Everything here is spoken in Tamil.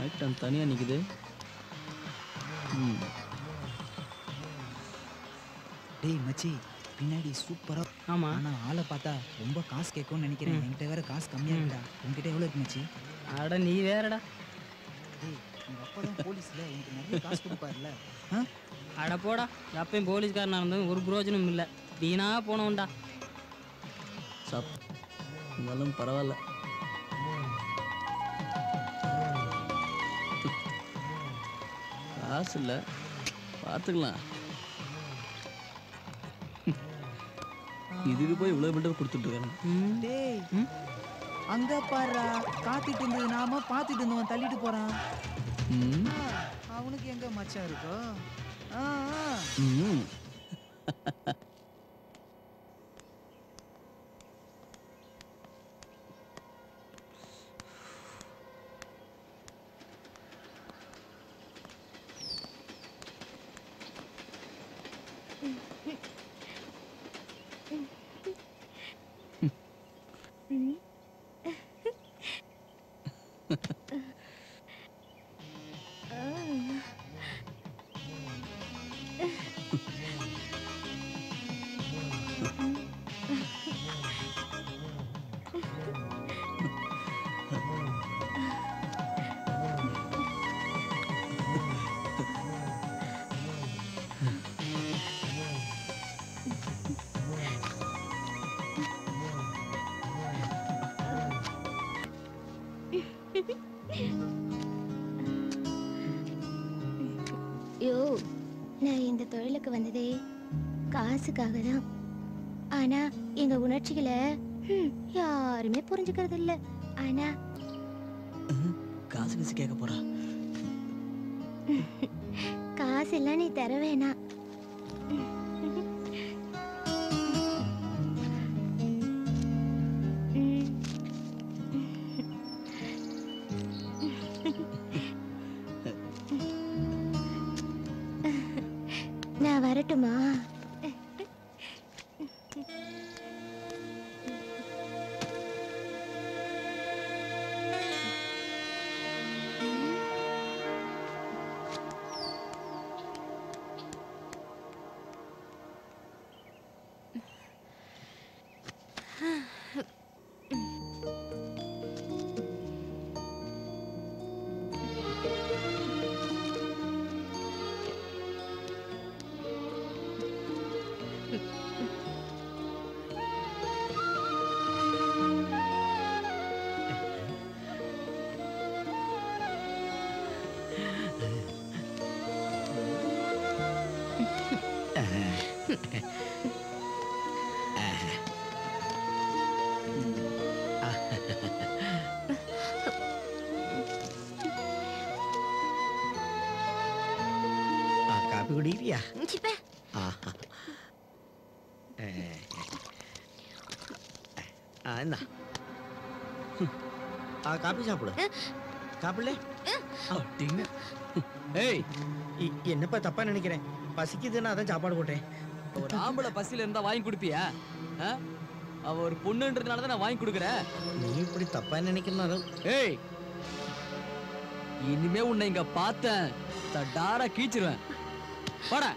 ஐட்டம் தனியாக நிற்குது. டேய் மச்சி, பின்னாடி சூப்பரா. ஆமா, ஆனால் ஆளை பார்த்தா ரொம்ப காசு கேட்கும்னு நினைக்கிறேன். என்கிட்ட வேற காசு கம்மியாக இருக்குடா. உங்ககிட்ட எவ்வளோ இருக்கு மச்சி? அட நீ வேறடா. டேய், உங்கள் அப்பா தான் போலீஸில் உனக்கு நிறைய காசு கொடுப்பாருல்ல. அட போடா, எப்பயும் போலீஸ்காரனா இருந்தவன் ஒரு பிரயோஜனம் இல்லை. வீணா போனவன்டா. இருந்தாலும் பரவாயில்ல. காசு இல்லை, பார்த்துக்கலாம். இதுக்கு போய் இவ்வளோ பில்டப் கொடுத்துட்ருக்காங்க. டேய் அங்கே பாடுறா, காத்துட்டு இருந்தது நாம பார்த்துட்டு இருந்தவன் தள்ளிட்டு போகிறான். அவனுக்கு எங்கே மச்சான் இருக்கோ? யோ, நான் இந்த தொழிலுக்கு வந்ததே காசுக்காக தான். ஆனா எங்க உணர்ச்சிகளை யாருமே புரிஞ்சுக்கிறது இல்ல. ஆனா காசு காசு கேட்க போறா. காசு எல்லாம் நீ தர வேணாம். நான் வரட்டுமா? காப்பி குடிக்கிறியா? என்ன காப்பி சாப்பிடு. சாப்பிடல? ஏய், என்னப்பா தப்பா நினைக்கிறேன். பசிக்குதுன்னு அதான் சாப்பாடு போட்டேன். ஒரு ஆம்பளை பசியில இருந்தா வாங்கி கொடுப்பியா? அவ ஒரு பொண்ணுன்றதுனால தான் நான் வாங்கி கொடுக்குறேன். நீ இப்படி தப்பா நினைக்கணும். ஏய், இனிமே உன்னை இங்க பார்த்தேன் தடாரா கீச்சிருவேன். போடா.